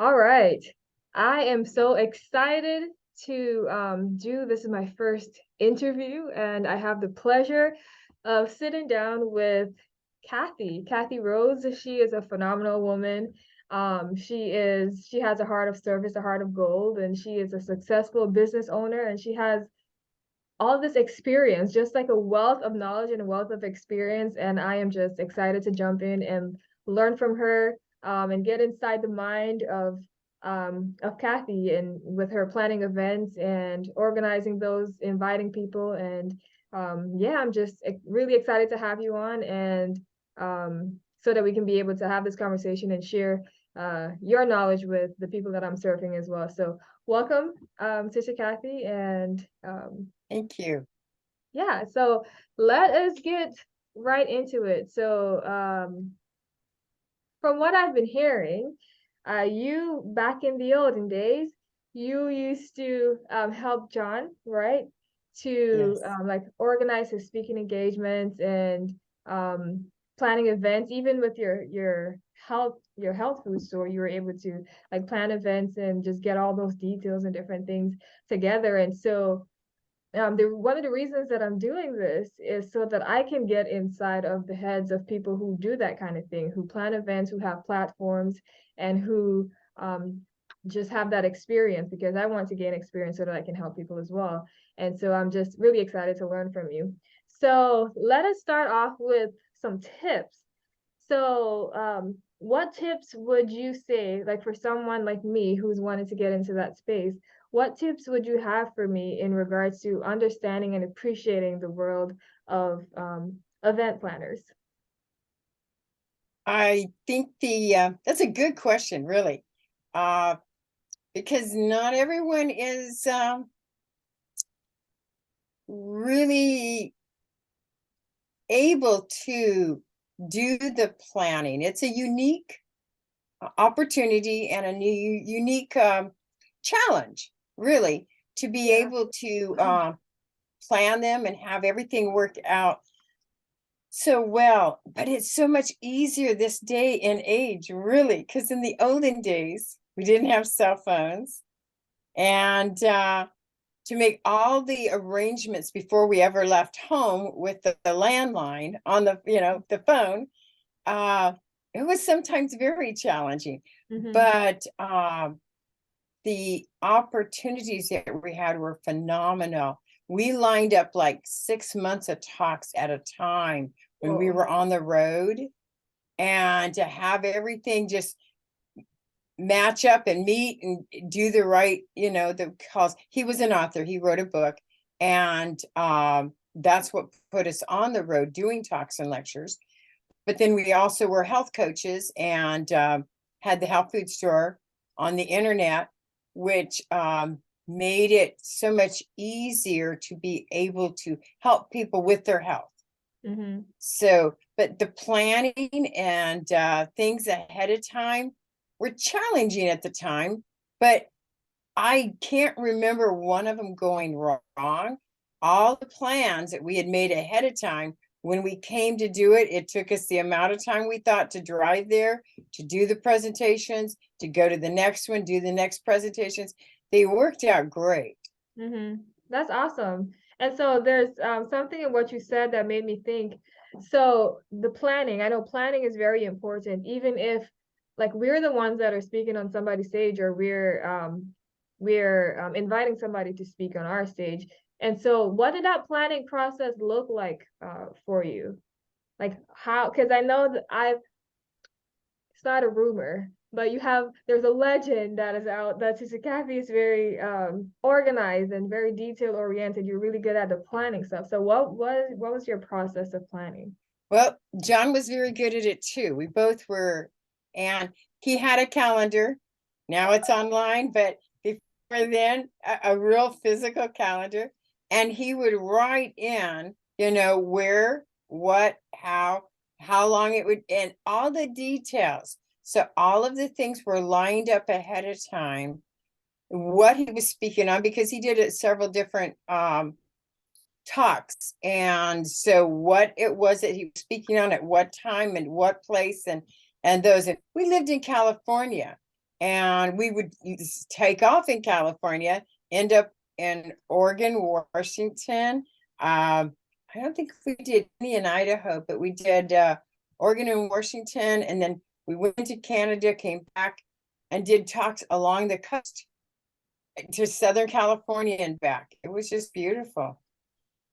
All right. I am so excited to do this is my first interview, and I have the pleasure of sitting down with Kathy Rose. She is a phenomenal woman. She has a heart of service, a heart of gold, and she is a successful business owner, and she has all this experience, just like a wealth of knowledge and a wealth of experience. And I am just excited to jump in and learn from her, and get inside the mind of Kathy and with her planning events and organizing those, inviting people. And yeah, I'm just really excited to have you on, and so that we can be able to have this conversation and share your knowledge with the people that I'm serving as well. So welcome, Sister Kathy, and Thank you. yeah, so let us get right into it. So, from what I've been hearing, you back in the olden days, you used to help John, right? To Yes. like organize his speaking engagements and um, planning events, even with your health food store, you were able to like plan events and just get all those details and different things together. And so one of the reasons that I'm doing this is so that I can get inside of the heads of people who do that kind of thing, who plan events, who have platforms, and who just have that experience, because I want to gain experience so that I can help people as well. And so I'm just really excited to learn from you. So let us start off with some tips. So, what tips would you say, like for someone like me who's wanted to get into that space, what tips would you have for me in regards to understanding and appreciating the world of event planners? I think the that's a good question, really, uh, because not everyone is really able to do the planning. It's a unique opportunity and a new unique challenge, really, to be Yeah. able to plan them and have everything work out so well. But it's so much easier this day and age, really, because in the olden days we didn't have cell phones, and to make all the arrangements before we ever left home with the landline on the phone, uh it was sometimes very challenging. Mm-hmm. But the opportunities that we had were phenomenal. We lined up like 6 months of talks at a time when we Whoa. were on the road, and to have everything just match up and meet and do the right, the calls. He was an author, he wrote a book, and that's what put us on the road doing talks and lectures. But then we also were health coaches, and had the health food store on the internet, which made it so much easier to be able to help people with their health. Mm-hmm. So, but the planning and things ahead of time were challenging at the time, but I can't remember one of them going wrong. All the plans that we had made ahead of time, when we came to do it, it took us the amount of time we thought to drive there, to do the presentations, to go to the next one, do the next presentations. They worked out great. Mm-hmm. That's awesome. And so there's something in what you said that made me think. So the planning, I know planning is very important, even if like we're the ones that are speaking on somebody's stage, or we're inviting somebody to speak on our stage. And so what did that planning process look like for you? Like how, because I know that it's not a rumor, but there's a legend that is out that Sister Kathy is very organized and very detail oriented. You're really good at the planning stuff. So what was your process of planning? Well, John was very good at it too. We both were, and he had a calendar. Now it's online, but before then, a real physical calendar. And he would write in, where, what, how long it would, and all the details. So all of the things were lined up ahead of time, what he was speaking on, because he did it several different talks. And so what it was that he was speaking on at what time and what place, and those. And we lived in California. and we would take off in California, end up in Oregon, Washington. I don't think we did any in Idaho, but we did Oregon and Washington, and then we went to Canada, came back, and did talks along the coast to Southern California and back. It was just beautiful.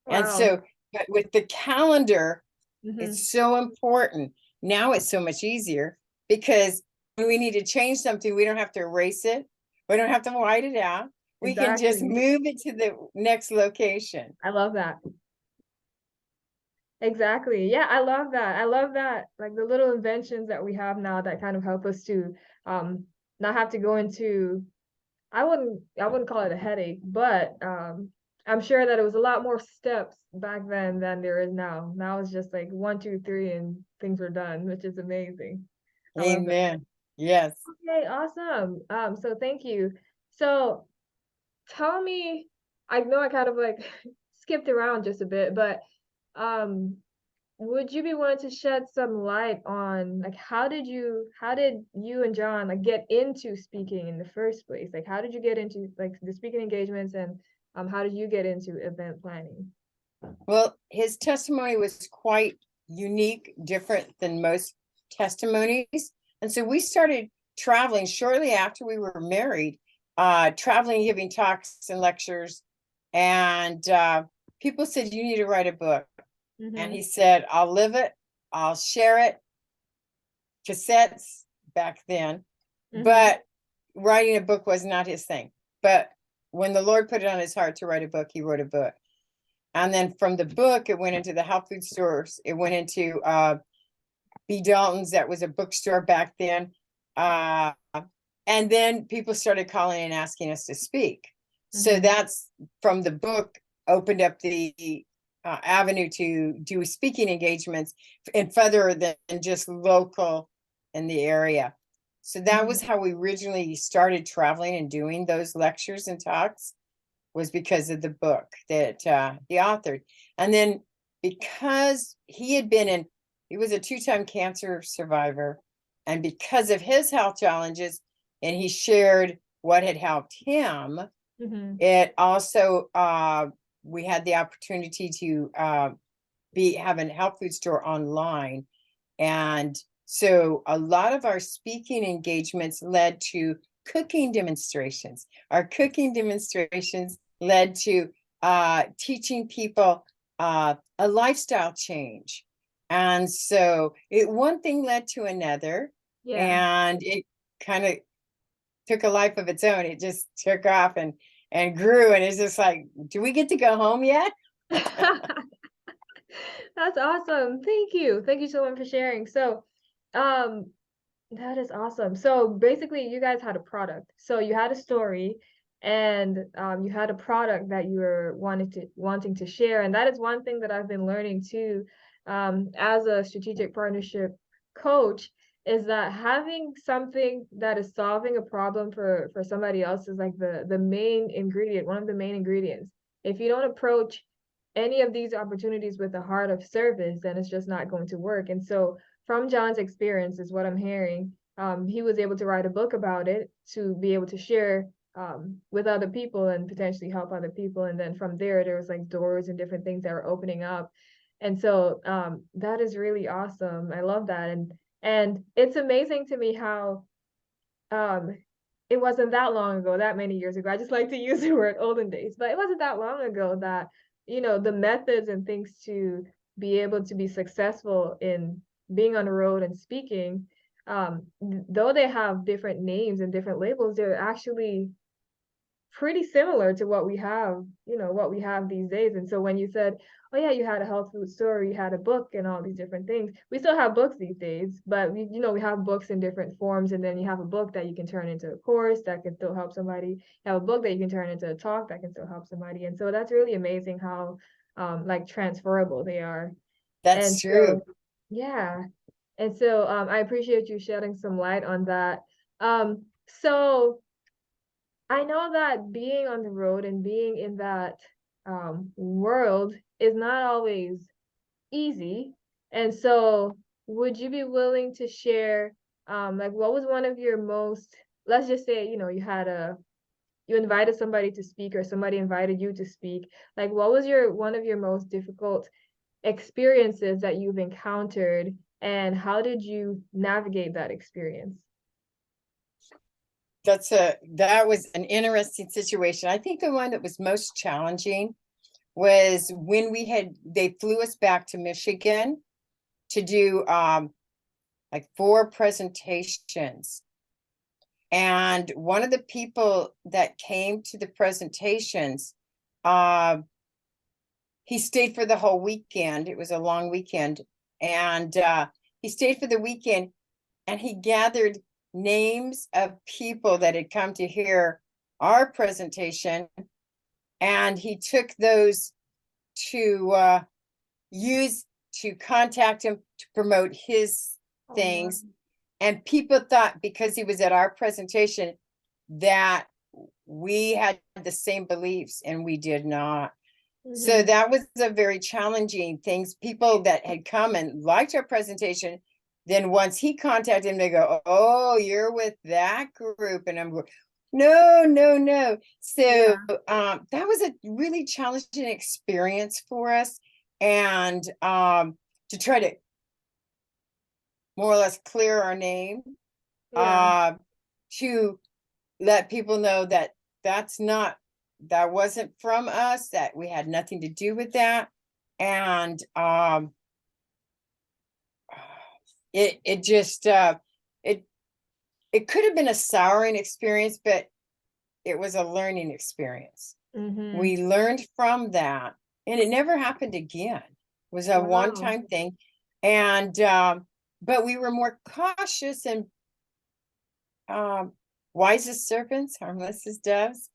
And Wow. so, but with the calendar, Mhm. it's so important. Now it's so much easier because when we need to change something, we don't have to erase it. We don't have to white it out. We can just Exactly. move it to the next location. I love that. Exactly. Yeah, I love that. I love that. Like the little inventions that we have now that kind of help us to um not have to go into I wouldn't call it a headache, but I'm sure that it was a lot more steps back then than there is now. Now it's just like one, two, three, and things are done, which is amazing. I love that. Amen. Yes. Okay, awesome. So thank you. So tell me, I know I kind of like skipped around just a bit, but um would you be willing to shed some light on like how did you and John like get into speaking in the first place? Like how did you get into like the speaking engagements and how did you get into event planning? Well, his testimony was quite unique, different than most testimonies. And so we started traveling shortly after we were married, traveling, giving talks and lectures. And people said, you need to write a book. And he Mm-hmm. said, I'll live it, I'll share it, cassettes back then. Mm-hmm. But writing a book was not his thing. But when the Lord put it on his heart to write a book, he wrote a book. And then from the book, it went into the health food stores. It went into B. Dalton's, that was a bookstore back then. And then people started calling and asking us to speak. So Mm-hmm. that's from the book opened up the avenue to do speaking engagements and further than just local in the area. So that Mm-hmm. was how we originally started traveling and doing those lectures and talks, was because of the book that he authored. And then because he was a 2-time cancer survivor. And because of his health challenges, and he shared what had helped him, Mm-hmm. it also, we had the opportunity to have a health food store online. And so a lot of our speaking engagements led to cooking demonstrations. Our cooking demonstrations led to teaching people a lifestyle change. And so one thing led to another, Yeah. and it kind of took a life of its own. It just took off and grew, and it's just like, do we get to go home yet? That's awesome. Thank you. Thank you so much for sharing. So, um, that is awesome. So basically, you guys had a product. So you had a story, and you had a product that you were wanting to share. And that is one thing that I've been learning too, as a strategic partnership coach, is that having something that is solving a problem for somebody else is like the main ingredient, one of the main ingredients. If you don't approach any of these opportunities with a heart of service, then it's just not going to work. And so from John's experience is what I'm hearing. He was able to write a book about it to be able to share with other people and potentially help other people. And then from there was like doors and different things that were opening up. And so that is really awesome. I love that. And it's amazing to me how um, it wasn't that long ago, that many years ago. I just like to use the word olden days, but it wasn't that long ago that, the methods and things to be able to be successful in being on the road and speaking, though they have different names and different labels, they're actually pretty similar to what we have these days. And so when you said, oh yeah, you had a health food store, you had a book and all these different things. We still have books these days, but we have books in different forms. And then you have a book that you can turn into a course that can still help somebody. You have a book that you can turn into a talk that can still help somebody. And so that's really amazing how like transferable they are. And That's so true. yeah. And so I appreciate you shedding some light on that. So I know that being on the road and being in that world is not always easy. And so, would you be willing to share, like, what was one of your most let's just say, you know, you invited somebody to speak or somebody invited you to speak. Like, what was one of your most difficult experiences that you've encountered, and how did you navigate that experience? That was an interesting situation. I think the one that was most challenging was when they flew us back to Michigan to do like 4 presentations. And one of the people that came to the presentations, he stayed for the whole weekend. It was a long weekend. And he stayed for the weekend, and he gathered names of people that had come to hear our presentation. And he took those to use to contact him to promote his Oh, things. And people thought because he was at our presentation that we had the same beliefs, and we did not. So mm-hmm. that was a very challenging things. People that had come and liked our presentation, then once he contacted them, they go, "Oh, you're with that group," and I'm going, "No, no, no." So Yeah. that was a really challenging experience for us, and to try to more or less clear our name, Yeah. to let people know that that wasn't from us, that we had nothing to do with that. And it just it could have been a souring experience, but it was a learning experience. Mm-hmm. We learned from that, and it never happened again. It was a Wow. one-time thing. And but we were more cautious and wise as serpents, harmless as doves.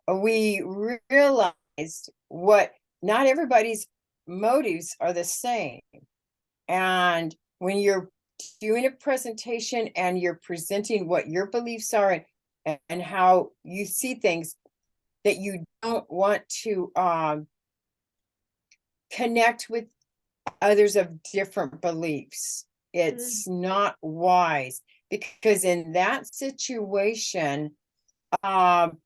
We realized what not everybody's motives are the same. And when you're doing a presentation and you're presenting what your beliefs are and how you see things, that you don't want to connect with others of different beliefs. Mm. It's not wise, because in that situation, um,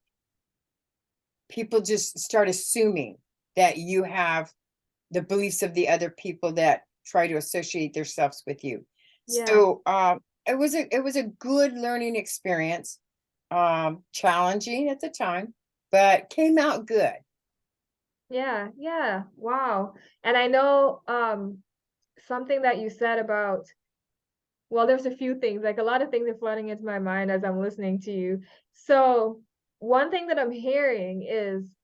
people just start assuming that you have the beliefs of the other people that try to associate themselves with you. Yeah. So it was a good learning experience, challenging at the time, but came out good. Yeah. Yeah. Wow. And I know something that you said about, well, there's a few things, like a lot of things are flooding into my mind as I'm listening to you. So, one thing that I'm hearing is,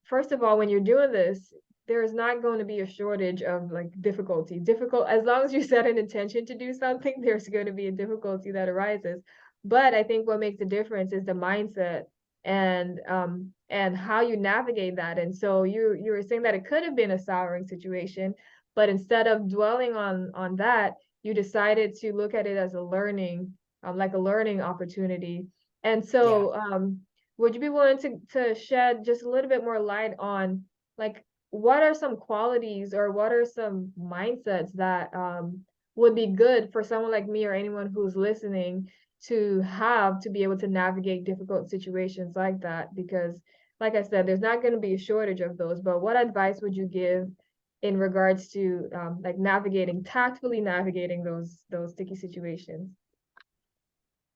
first of all, when you're doing this, there's not going to be a shortage of like difficulty. Difficult, as long as you set an intention to do something, there's going to be a difficulty that arises. But I think what makes the difference is the mindset and how you navigate that. And so you were saying that it could have been a souring situation, but instead of dwelling on that, you decided to look at it as a learning, like a learning opportunity. And Yeah. so would you be willing to shed just a little bit more light on, like, what are some qualities or what are some mindsets that would be good for someone like me or anyone who's listening to have to be able to navigate difficult situations like that? Because, like I said, there's not going to be a shortage of those. But what advice would you give in regards to like tactfully navigating those sticky situations?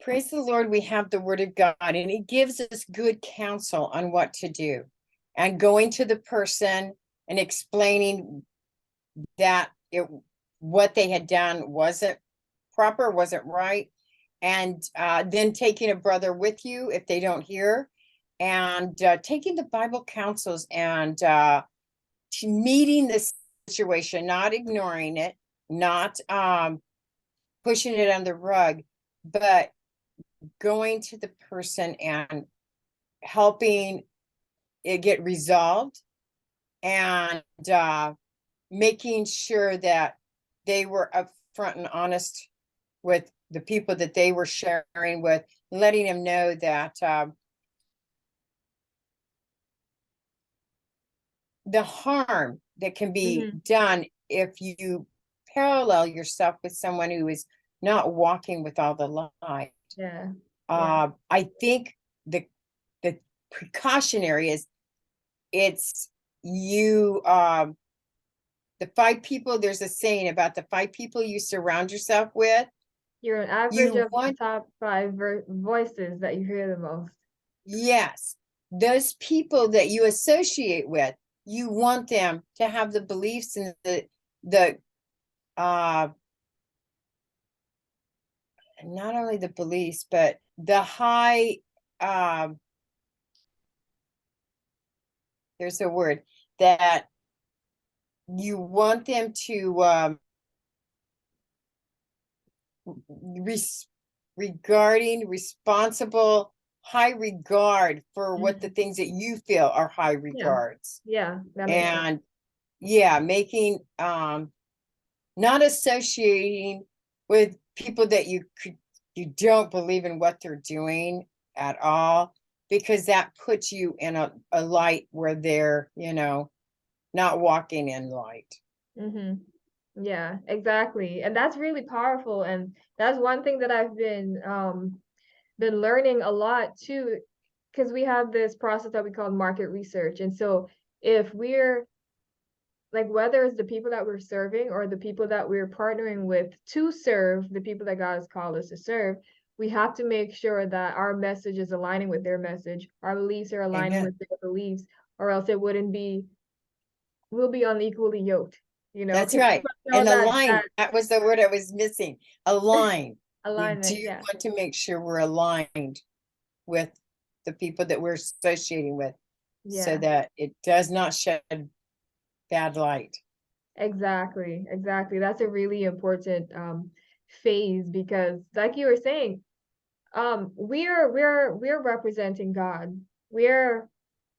Praise the Lord, we have the word of God, and it gives us good counsel on what to do. And going to the person and explaining that what they had done wasn't proper, wasn't right. And then taking a brother with you if they don't hear, and taking the Bible counsels and meeting the situation, not ignoring it, not pushing it on the rug, but going to the person and helping it get resolved, and making sure that they were upfront and honest with the people that they were sharing with, letting them know that the harm that can be Mm-hmm. done if you parallel yourself with someone who is not walking with all the light. Yeah. I think the precautionary is it's you the 5 people, there's a saying about the 5 people you surround yourself with. You're an average You of the want, top five voices that you hear the most. yes, those people that you associate with, you want them to have the beliefs and the uh not only the beliefs, but the high there's a word that you want them to regarding responsible high regard for what the things that you feel are high Yeah, regards. yeah, that makes sense. And yeah, making not associating with people that you don't believe in what they're doing at all, because that puts you in a light where they're, not walking in light. Mm-hmm. Yeah, exactly. And that's really powerful. And that's one thing that I've been learning a lot too, because we have this process that we call market research. And so if we're like, whether it's the people that we're serving or the people that we're partnering with to serve the people that God has called us to serve, we have to make sure that our message is aligning with their message, our beliefs are aligning Amen. with their beliefs, or else it wouldn't be, we'll be unequally yoked, That's because right. know And that align, that was the word I was missing. Align. We do alignment, yeah, want to make sure we're aligned with the people that we're associating with so yeah. that it does not shed bad light. Exactly, exactly. That's a really important phase because like you were saying, we're representing God. We're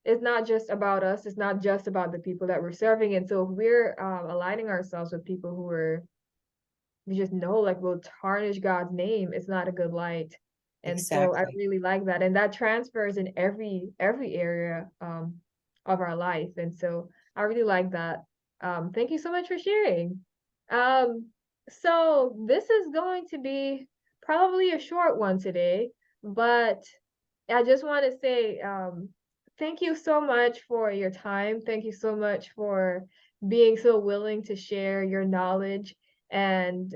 It's not just about us, it's not just about the people that we're serving. And so if we're aligning ourselves with people who are we just know like will tarnish God's name, it's not a good light. And so I Exactly. really like that. And that transfers in every area of our life. And so I really like that. Thank you so much for sharing. Um, so this is going to be probably a short one today, but I just want to say thank you so much for your time. Thank you so much for being so willing to share your knowledge and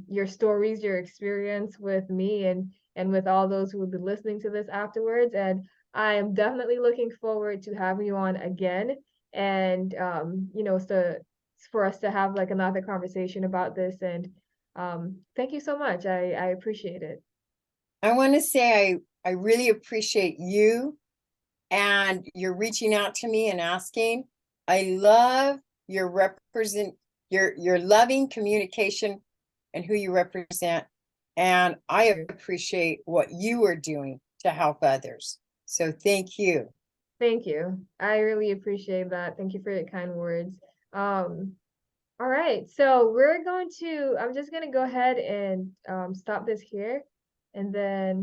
your stories, your experience with me and with all those who will be listening to this afterwards. And I am definitely looking forward to having you on again and so for us to have like another conversation about this. And thank you so much. I appreciate it. I want to say I really appreciate you and you're reaching out to me and asking. I love your your loving communication and who you represent. And I appreciate what you are doing to help others. So thank you. Thank you. I really appreciate that. Thank you for your kind words. Um, all right. So I'm just gonna go ahead and stop this here and then